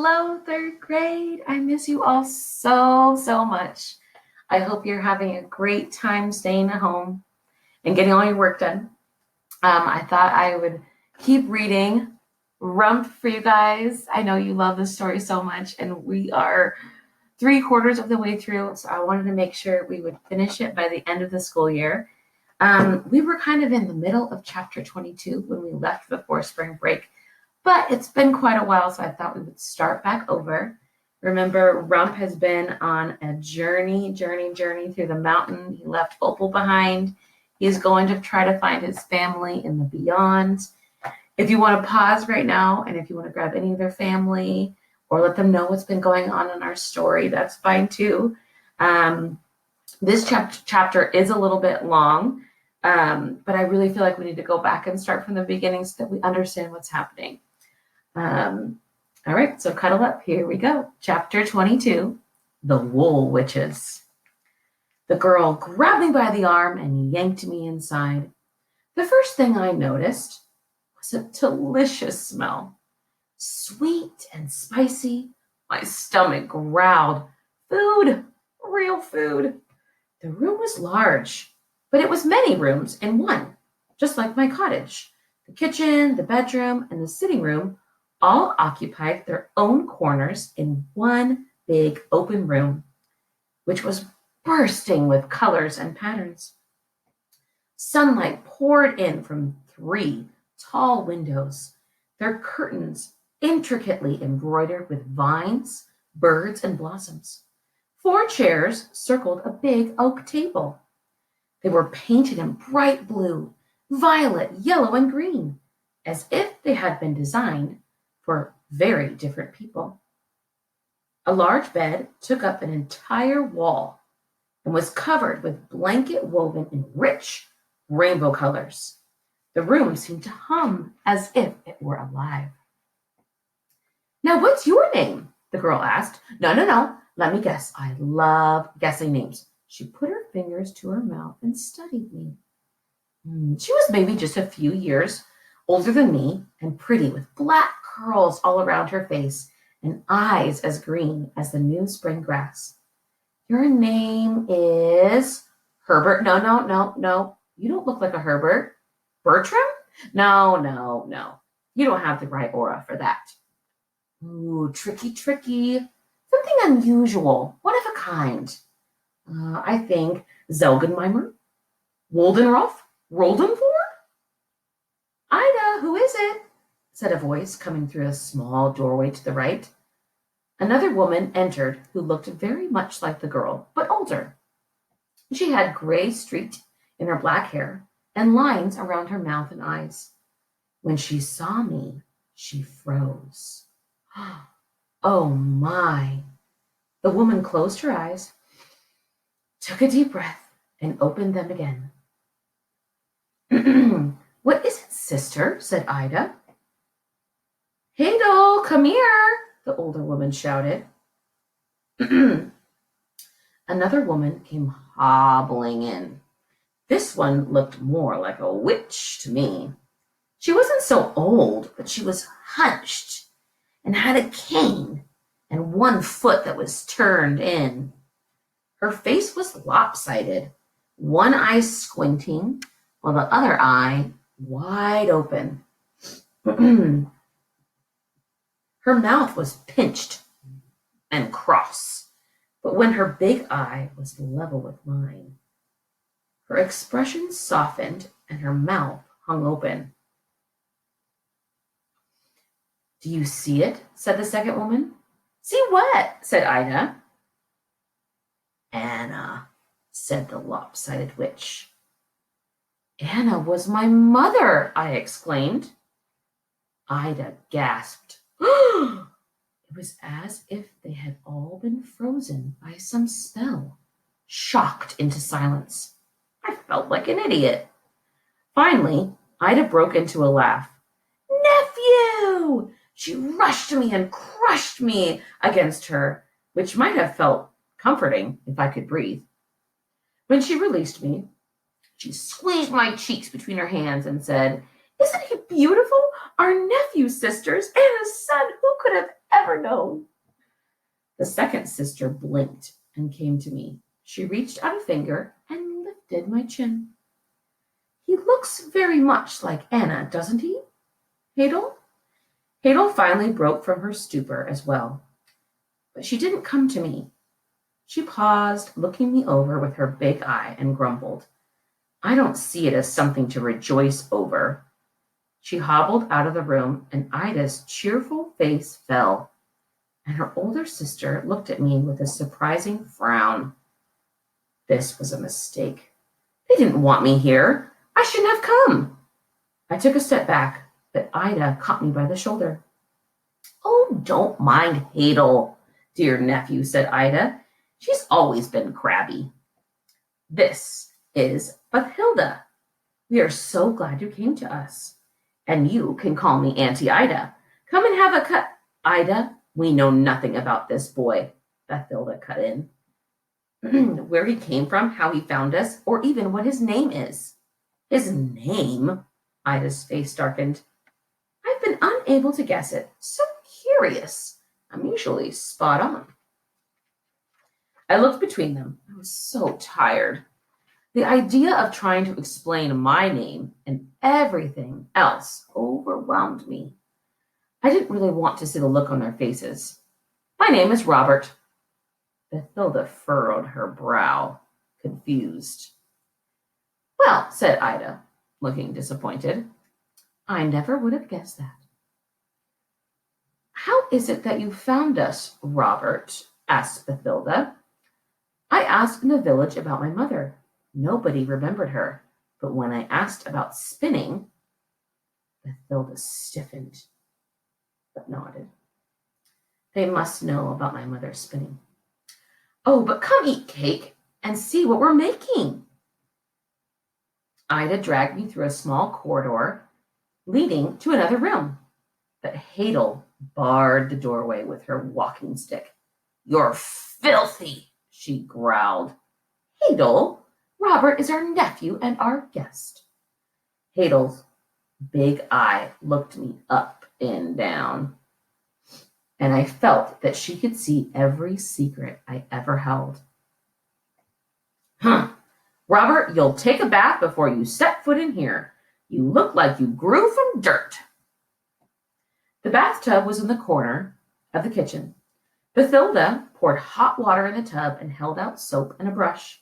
Hello, third grade. I miss you all so much. I hope you're having a great time staying at home and getting all your work done. I thought I would keep reading Rump for you guys. I know you love this story so much, and we are 3/4 of the way through, so I wanted to make sure we would finish it by the end of the school year. We were kind of in the middle of chapter 22 when we left before spring break, but it's been quite a while, so I thought we would start back over. Remember, Rump has been on a journey through the mountain. He left Opal behind. He's going to try to find his family in the beyond. If you want to pause right now, and if you want to grab any of their family or let them know what's been going on in our story, that's fine too. This chapter is a little bit long, but I really feel like we need to go back and start from the beginning so that we understand what's happening. All right, so cuddle up. Here we go. Chapter 22, The Wool Witches. The girl grabbed me by the arm and yanked me inside. The first thing I noticed was a delicious smell. Sweet and spicy. My stomach growled. Food, real food. The room was large, but it was many rooms in one, just like my cottage. The kitchen, the bedroom, and the sitting room all occupied their own corners in one big open room, which was bursting with colors and patterns. Sunlight poured in from 3 tall windows, their curtains intricately embroidered with vines, birds, and blossoms. 4 chairs circled a big oak table. They were painted in bright blue, violet, yellow, and green, as if they had been designed for very different people. A large bed took up an entire wall and was covered with blanket woven in rich rainbow colors. The room seemed to hum as if it were alive. Now, what's your name? The girl asked. No. Let me guess. I love guessing names. She put her fingers to her mouth and studied me. She was maybe just a few years older than me and pretty, with black curls all around her face and eyes as green as the new spring grass. Your name is Herbert. No. You don't look like a Herbert. Bertram? No. You don't have the right aura for that. Ooh, tricky. Something unusual, one of a kind. I think Zelgenmeimer, Woldenroff, Roldenford? Ida, who is it? Said a voice coming through a small doorway to the right. Another woman entered who looked very much like the girl, but older. She had gray streak in her black hair and lines around her mouth and eyes. When she saw me, she froze. Oh my. The woman closed her eyes, took a deep breath, and opened them again. What is it, sister? Said Ida. Hey, doll, come here, the older woman shouted. Another woman came hobbling in. This one looked more like a witch to me. She wasn't so old, but she was hunched and had a cane and one foot that was turned in. Her face was lopsided, one eye squinting, while the other eye wide open. Her mouth was pinched and cross, but when her big eye was level with mine, her expression softened and her mouth hung open. Do you see it? Said the second woman. See what? Said Ida. Anna, said the lopsided witch. Anna was my mother, I exclaimed. Ida gasped. It was as if they had all been frozen by some spell, shocked into silence. I felt like an idiot. Finally, Ida broke into a laugh. Nephew! She rushed to me and crushed me against her, which might have felt comforting if I could breathe. When she released me, she squeezed my cheeks between her hands and said, Isn't he beautiful? Our nephew, sisters, Anna's son. Who could have ever known? The second sister blinked and came to me. She reached out a finger and lifted my chin. He looks very much like Anna, doesn't he, Hadel? Hadel finally broke from her stupor as well. But she didn't come to me. She paused, looking me over with her big eye, and grumbled, I don't see it as something to rejoice over. She hobbled out of the room, and Ida's cheerful face fell, and her older sister looked at me with a surprising frown. This was a mistake. They didn't want me here. I shouldn't have come. I took a step back, but Ida caught me by the shoulder. Oh, don't mind Hadel, dear nephew, said Ida. She's always been crabby. This is Bathilda. We are so glad you came to us. And you can call me Auntie Ida. Come and have a cut. Ida, we know nothing about this boy, Bathilda cut in. Where he came from, how he found us, or even what his name is. His name? Ida's face darkened. I've been unable to guess it. So curious. I'm usually spot on. I looked between them. I was so tired. The idea of trying to explain my name and everything else overwhelmed me. I didn't really want to see the look on their faces. My name is Robert. Bathilda furrowed her brow, confused. Well, said Ida, looking disappointed, I never would have guessed that. How is it that you found us, Robert? Asked Bathilda. I asked in the village about my mother. Nobody remembered her, but when I asked about spinning, Bathilda stiffened, but nodded. They must know about my mother's spinning. Oh, but come eat cake and see what we're making. Ida dragged me through a small corridor leading to another room, but Hadel barred the doorway with her walking stick. You're filthy, she growled. Hadel, Robert is our nephew and our guest. Hadel's big eye looked me up and down, and I felt that she could see every secret I ever held. Robert, you'll take a bath before you set foot in here. You look like you grew from dirt. The bathtub was in the corner of the kitchen. Bathilda poured hot water in the tub and held out soap and a brush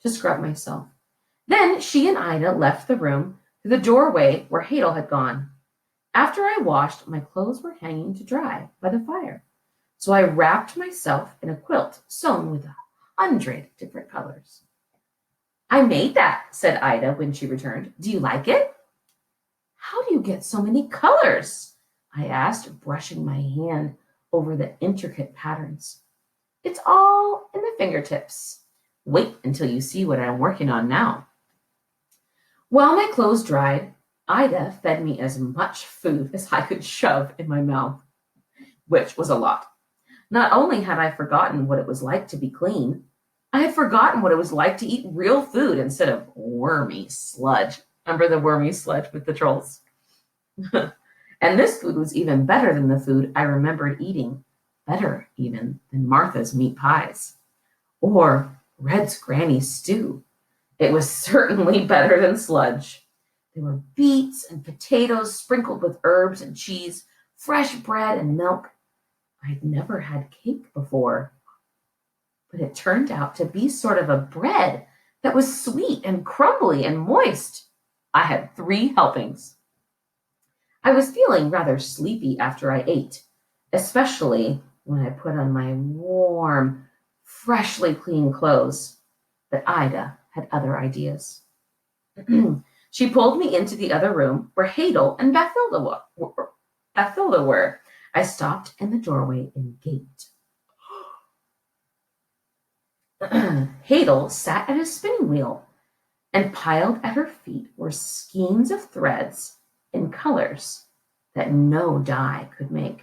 to scrub myself. Then she and Ida left the room through the doorway where Hadel had gone. After I washed, my clothes were hanging to dry by the fire, so I wrapped myself in a quilt sewn with 100 different colors. I made that, said Ida when she returned. Do you like it? How do you get so many colors? I asked, brushing my hand over the intricate patterns. It's all in the fingertips. Wait until you see what I'm working on now. While my clothes dried, Ida fed me as much food as I could shove in my mouth, which was a lot. Not only had I forgotten what it was like to be clean, I had forgotten what it was like to eat real food instead of wormy sludge. Remember the wormy sludge with the trolls? And this food was even better than the food I remembered eating, better even than Martha's meat pies or Red's granny's stew. It was certainly better than sludge. There were beets and potatoes sprinkled with herbs and cheese, fresh bread and milk. I'd never had cake before, but it turned out to be sort of a bread that was sweet and crumbly and moist. I had 3 helpings. I was feeling rather sleepy after I ate, especially when I put on my warm, freshly clean clothes. But Ida had other ideas. She pulled me into the other room where Hadel and Bathilda were. I stopped in the doorway and gaped. Hadel sat at his spinning wheel, and piled at her feet were skeins of threads in colors that no dye could make.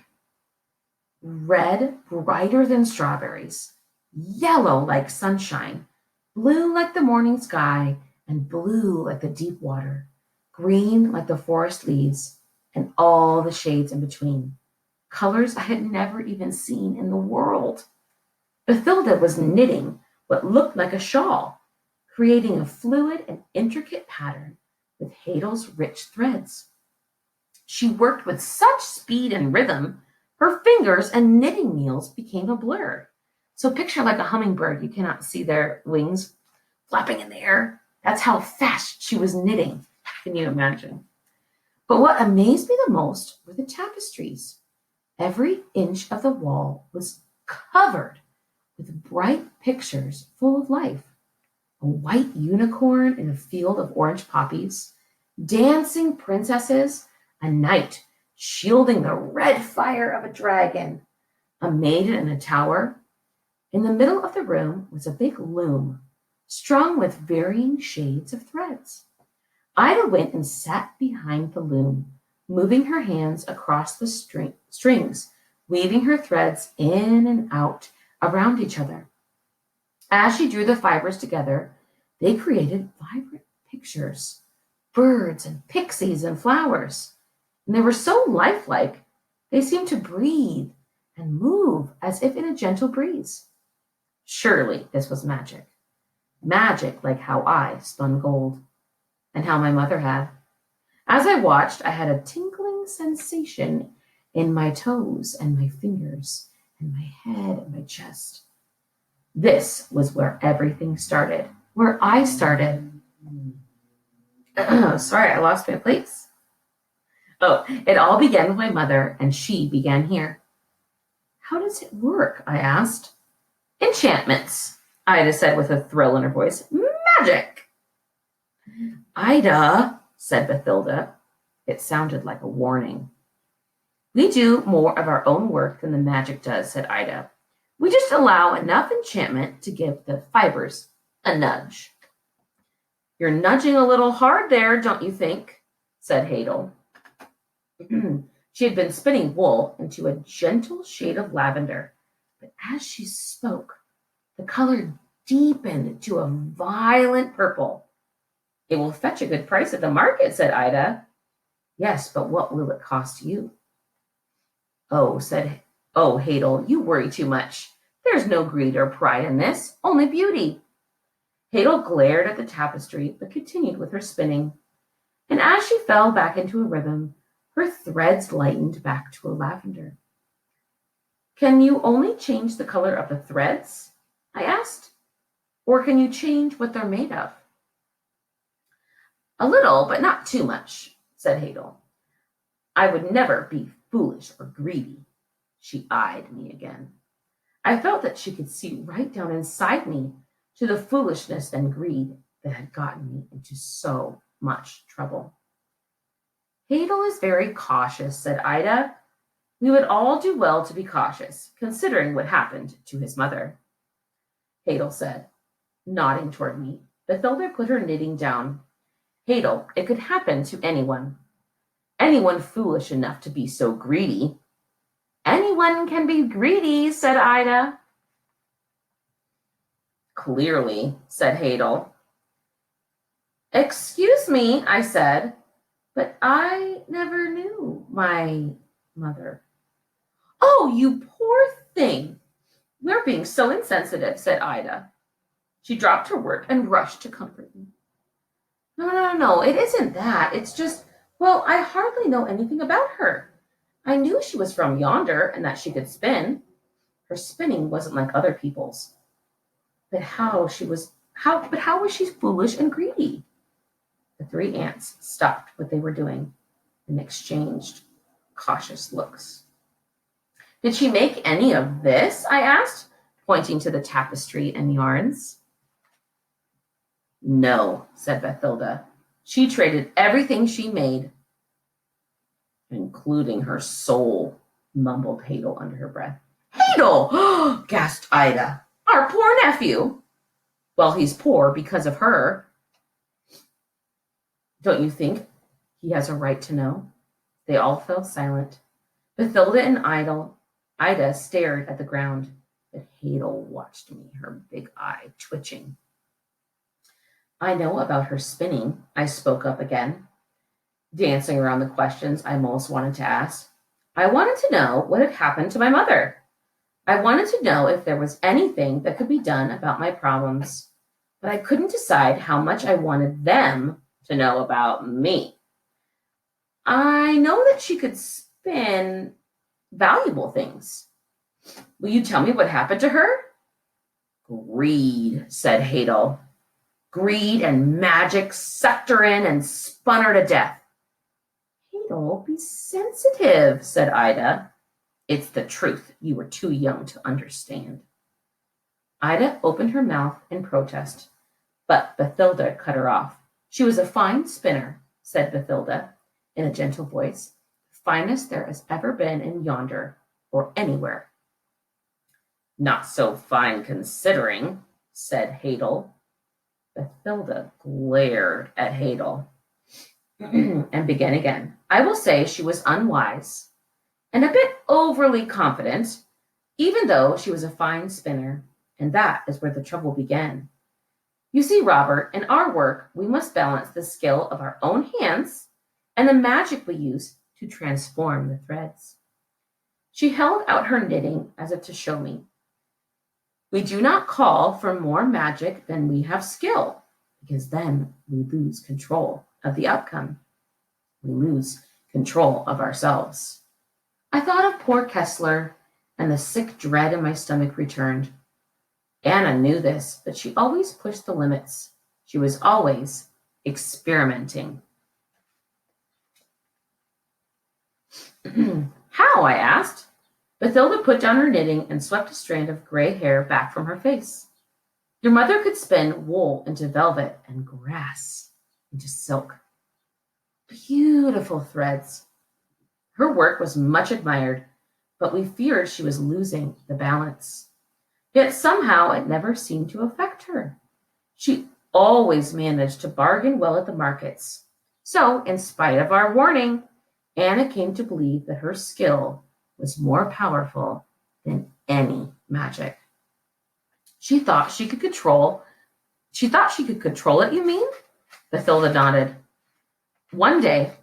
Red, brighter than strawberries, yellow like sunshine, blue like the morning sky, and blue like the deep water. green like the forest leaves, and all the shades in between, colors I had never even seen in the world. Bathilda was knitting what looked like a shawl, creating a fluid and intricate pattern with Hadel's rich threads. She worked with such speed and rhythm, her fingers and knitting needles became a blur. So picture like a hummingbird. You cannot see their wings flapping in the air. That's how fast she was knitting. Can you imagine? But what amazed me the most were the tapestries. Every inch of the wall was covered with bright pictures full of life. A white unicorn in a field of orange poppies, dancing princesses, a knight shielding the red fire of a dragon, a maiden in a tower. In the middle of the room was a big loom, strung with varying shades of threads. Ida went and sat behind the loom, moving her hands across the strings, weaving her threads in and out around each other. As she drew the fibers together, they created vibrant pictures, birds and pixies and flowers. And they were so lifelike, they seemed to breathe and move as if in a gentle breeze. Surely this was magic. Magic like how I spun gold, and how my mother had. As I watched, I had a tingling sensation in my toes and my fingers and my head and my chest. This was where everything started, where I started. Sorry, I lost my place. Oh, it all began with my mother, and she began here. How does it work? I asked. Enchantments, Ida said with a thrill in her voice. Magic! Ida, said Bathilda. It sounded like a warning. We do more of our own work than the magic does, said Ida. We just allow enough enchantment to give the fibers a nudge. You're nudging a little hard there, don't you think? Said Hadel. She had been spinning wool into a gentle shade of lavender, but as she spoke, the color deepened to a violent purple. It will fetch a good price at the market, said Ida. Yes, but what will it cost you? Oh, Hadel, you worry too much. There's no greed or pride in this, only beauty. Hadel glared at the tapestry, but continued with her spinning. And as she fell back into a rhythm, her threads lightened back to a lavender. Can you only change the color of the threads? I asked. Or can you change what they're made of? A little, but not too much, said Hadel. I would never be foolish or greedy. She eyed me again. I felt that she could see right down inside me to the foolishness and greed that had gotten me into so much trouble. Hadel is very cautious, said Ida. We would all do well to be cautious, considering what happened to his mother. Hadel said, nodding toward me. Bathilda put her knitting down. Hadel, it could happen to anyone. Anyone foolish enough to be so greedy. Anyone can be greedy, said Ida. Clearly, said Hadel. Excuse me, I said, but I never knew my mother. Oh, you poor thing. We're being so insensitive, said Ida. She dropped her work and rushed to comfort me. No, it isn't that. It's just, well, I hardly know anything about her. I knew she was from yonder and that she could spin. Her spinning wasn't like other people's. But how was she foolish and greedy? The three aunts stopped what they were doing and exchanged cautious looks. Did she make any of this? I asked, pointing to the tapestry and yarns. No, said Bathilda. She traded everything she made, including her soul, mumbled Hadel under her breath. Hadel! Gasped Ida. Our poor nephew. Well, he's poor because of her. Don't you think he has a right to know? They all fell silent. Bathilda and Ida stared at the ground, but Hadel watched me, her big eye twitching. I know about her spinning, I spoke up again. dancing around the questions I most wanted to ask. I wanted to know what had happened to my mother. I wanted to know if there was anything that could be done about my problems, but I couldn't decide how much I wanted them to know about me. I know that she could spin valuable things. Will you tell me what happened to her? Greed, said Hadel. Greed and magic sucked her in and spun her to death. Hadel, be sensitive, said Ida. It's the truth. You were too young to understand. Ida opened her mouth in protest, but Bathilda cut her off. She was a fine spinner, said Bathilda in a gentle voice, finest there has ever been in yonder or anywhere. Not so fine considering, said Hadel. Bathilda glared at Hadel and began again. I will say she was unwise and a bit overly confident, even though she was a fine spinner, and that is where the trouble began. You see, Robert, in our work, we must balance the skill of our own hands and the magic we use to transform the threads. She held out her knitting as if to show me. We do not call for more magic than we have skill, because then we lose control of the outcome. We lose control of ourselves. I thought of poor Kessler, and the sick dread in my stomach returned. Anna knew this, but she always pushed the limits. She was always experimenting. How? I asked. Bathilda put down her knitting and swept a strand of gray hair back from her face. Your mother could spin wool into velvet and grass into silk. Beautiful threads. Her work was much admired, but we feared she was losing the balance. Yet somehow it never seemed to affect her. She always managed to bargain well at the markets. So, in spite of our warning, Anna came to believe that her skill was more powerful than any magic. She thought she could control it, you mean? Bathilda nodded. One day,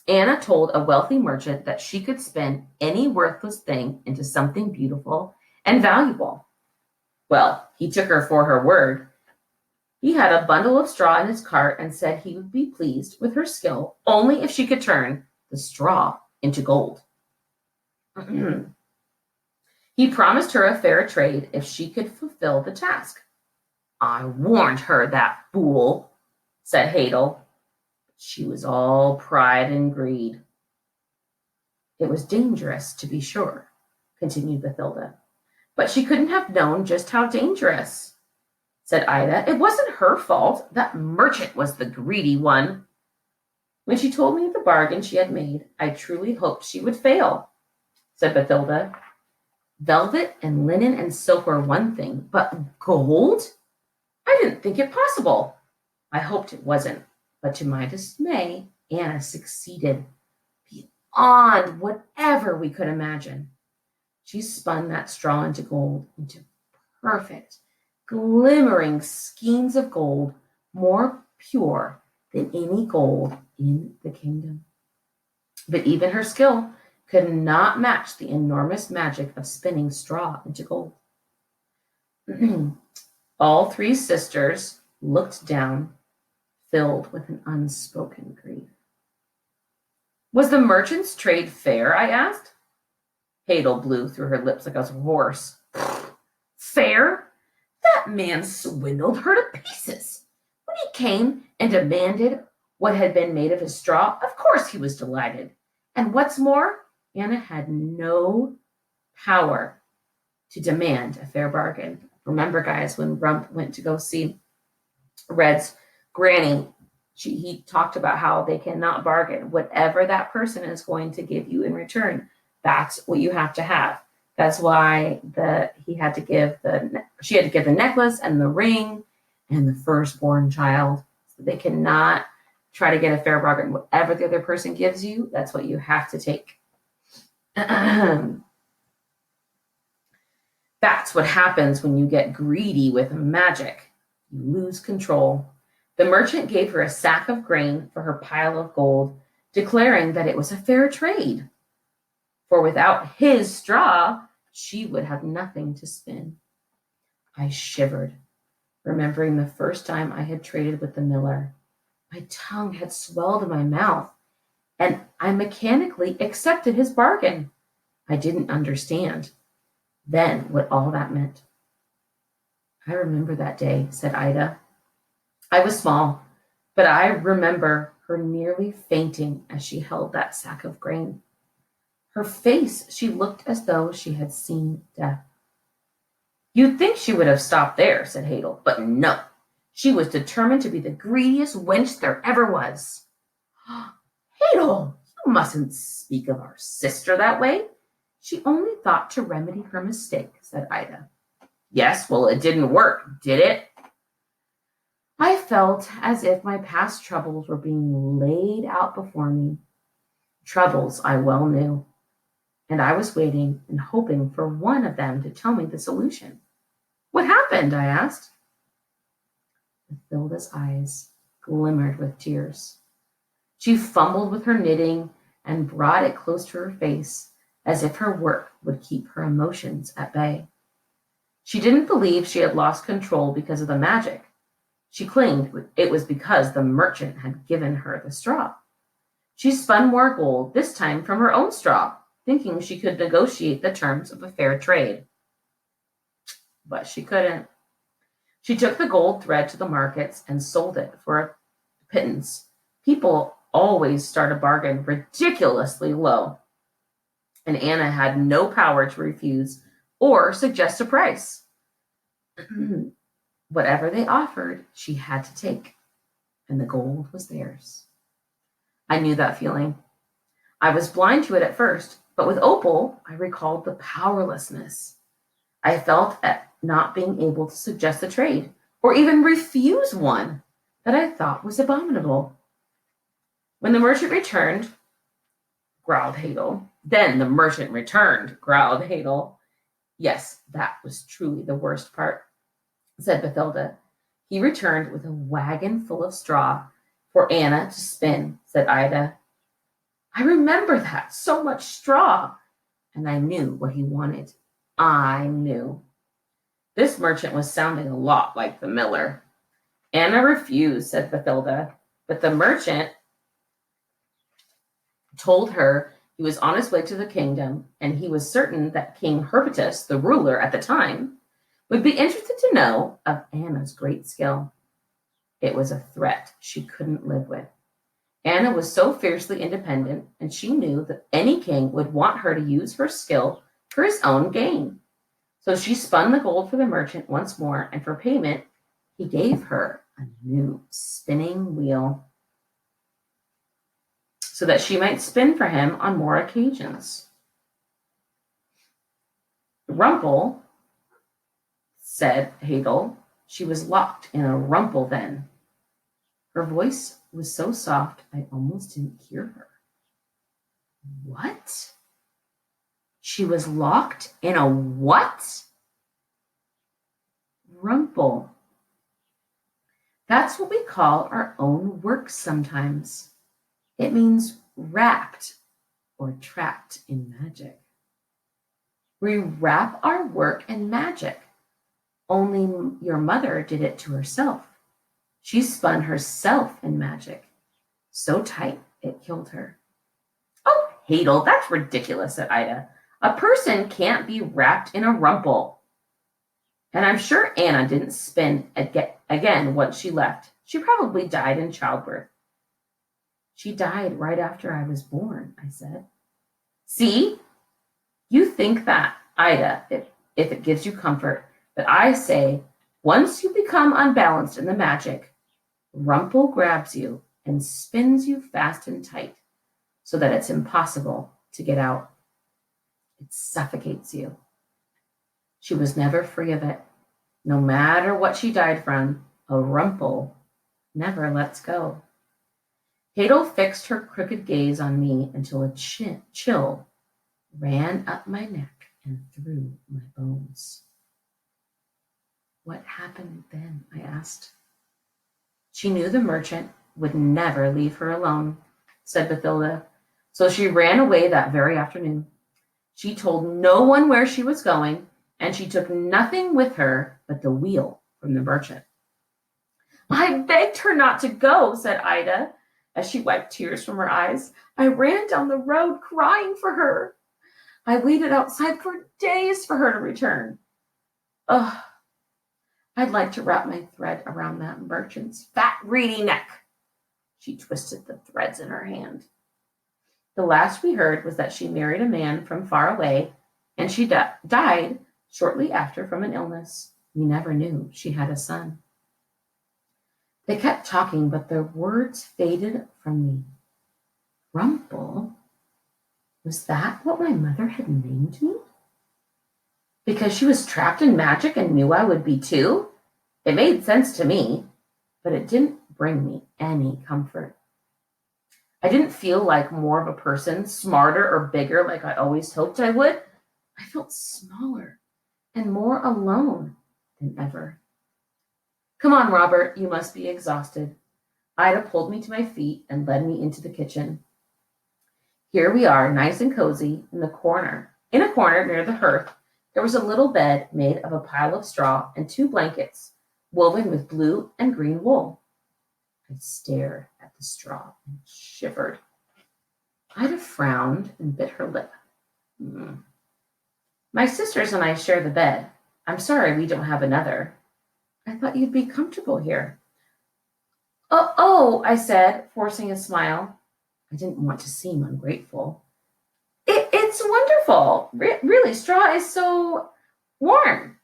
Anna told a wealthy merchant that she could spin any worthless thing into something beautiful and valuable. Well, he took her for her word. He had a bundle of straw in his cart and said he would be pleased with her skill only if she could turn the straw into gold. He promised her a fair trade if she could fulfill the task. I warned her, that fool, said Hadel. She was all pride and greed. It was dangerous, to be sure, continued Bathilda. But she couldn't have known just how dangerous, said Ida. It wasn't her fault. That merchant was the greedy one. When she told me of the bargain she had made, I truly hoped she would fail, said Bathilda. Velvet and linen and silk were one thing, but gold? I didn't think it possible. I hoped it wasn't, but to my dismay, Anna succeeded beyond whatever we could imagine. She spun that straw into gold, into perfect, glimmering skeins of gold, more pure than any gold in the kingdom. But even her skill could not match the enormous magic of spinning straw into gold. All three sisters looked down, filled with an unspoken grief. Was the merchant's trade fair? I asked. Hadel blew through her lips like a horse. Fair? That man swindled her to pieces. When he came and demanded what had been made of his straw, of course he was delighted. And what's more, Anna had no power to demand a fair bargain. Remember, guys, when Rump went to go see Red's granny, he talked about how they cannot bargain. Whatever that person is going to give you in return, that's what you have to have. That's why she had to give the necklace and the ring and the firstborn child. So they cannot try to get a fair bargain. Whatever the other person gives you, that's what you have to take. That's what happens when you get greedy with magic. You lose control. The merchant gave her a sack of grain for her pile of gold, declaring that it was a fair trade, for without his straw, she would have nothing to spin. I shivered, remembering the first time I had traded with the miller. My tongue had swelled in my mouth, and I mechanically accepted his bargain. I didn't understand then what all that meant. I remember that day, said Ida. I was small, but I remember her nearly fainting as she held that sack of grain. Her face, she looked as though she had seen death. You'd think she would have stopped there, said Hadel, but no. She was determined to be the greediest wench there ever was. Hadel, you mustn't speak of our sister that way. She only thought to remedy her mistake, said Ida. Yes, well, it didn't work, did it? I felt as if my past troubles were being laid out before me. Troubles I well knew. And I was waiting and hoping for one of them to tell me the solution. What happened? I asked. Mathilda's eyes glimmered with tears. She fumbled with her knitting and brought it close to her face, as if her work would keep her emotions at bay. She didn't believe she had lost control because of the magic. She claimed it was because the merchant had given her the straw. She spun more gold, this time from her own straw, thinking she could negotiate the terms of a fair trade. But she couldn't. She took the gold thread to the markets and sold it for a pittance. People always start a bargain ridiculously low, and Anna had no power to refuse or suggest a price. Whatever they offered, she had to take, and the gold was theirs. I knew that feeling. I was blind to it at first, but with Opal, I recalled the powerlessness I felt at not being able to suggest a trade, or even refuse one that I thought was abominable. When the merchant returned, growled Hadel. Then the merchant returned, growled Hadel. Yes, that was truly the worst part, said Bathilda. He returned with a wagon full of straw for Anna to spin, said Ida. I remember that, so much straw. And I knew what he wanted. I knew. This merchant was sounding a lot like the miller. Anna refused, said Bathilda, but the merchant told her he was on his way to the kingdom, and he was certain that King Herpetus, the ruler at the time, would be interested to know of Anna's great skill. It was a threat she couldn't live with. Anna was so fiercely independent, and she knew that any king would want her to use her skill for his own gain. So she spun the gold for the merchant once more, and for payment, he gave her a new spinning wheel so that she might spin for him on more occasions. Rumpel, said Hadel. She was locked in a rumple then. Her voice was so soft I almost didn't hear her. What? She was locked in a what? Rumple. That's what we call our own work sometimes. It means wrapped or trapped in magic. We wrap our work in magic. Only your mother did it to herself. She spun herself in magic. So tight, it killed her. Oh, Hadel, that's ridiculous, said Ida. A person can't be wrapped in a rumple. And I'm sure Anna didn't spin again once she left. She probably died in childbirth. She died right after I was born, I said. See? You think that, Ida, if it gives you comfort. But I say, once you become unbalanced in the magic, Rumple grabs you and spins you fast and tight so that it's impossible to get out. It suffocates you. She was never free of it. No matter what she died from, a Rumple never lets go. Hadel fixed her crooked gaze on me until a chill ran up my neck and through my bones. What happened then? I asked. She knew the merchant would never leave her alone. said Bathilda. So she ran away that very afternoon. She told no one where she was going, and she took nothing with her but the wheel from the merchant. I begged her not to go, said Ida, as she wiped tears from her eyes. I ran down the road crying for her. I waited outside for days for her to return. Ugh, I'd like to wrap my thread around that merchant's fat, greedy neck. She twisted the threads in her hand. The last we heard was that she married a man from far away, and she died shortly after from an illness. We never knew she had a son. They kept talking, but their words faded from me. Rumple? Was that what my mother had named me? Because she was trapped in magic and knew I would be too? It made sense to me, but it didn't bring me any comfort. I didn't feel like more of a person, smarter or bigger like I always hoped I would. I felt smaller and more alone than ever. Come on, Robert, you must be exhausted. Ida pulled me to my feet and led me into the kitchen. Here we are, nice and cozy, in a corner near the hearth. There was a little bed made of a pile of straw and 2 blankets, woven with blue and green wool. I stared at the straw and shivered. Ida frowned and bit her lip. My sisters and I share the bed. I'm sorry we don't have another. I thought you'd be comfortable here. Oh, I said, forcing a smile. I didn't want to seem ungrateful. It's wonderful. Really, straw is so warm.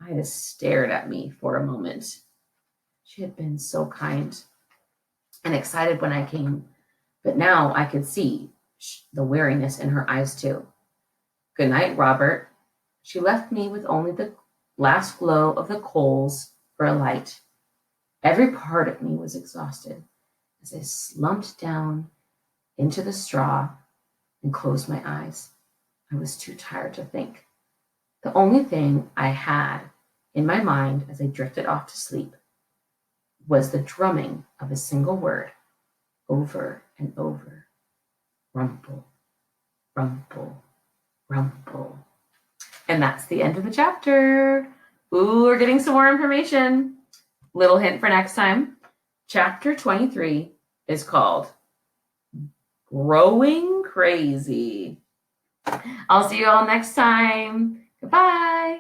Ida stared at me for a moment. She had been so kind and excited when I came, but now I could see the weariness in her eyes too. Good night, Robert. She left me with only the last glow of the coals for a light. Every part of me was exhausted as I slumped down into the straw and closed my eyes. I was too tired to think. The only thing I had in my mind as I drifted off to sleep was the drumming of a single word over and over. Rumple, rumple, rumple. And that's the end of the chapter. Ooh, we're getting some more information. Little hint for next time. Chapter 23 is called Growing Crazy. I'll see you all next time. Goodbye.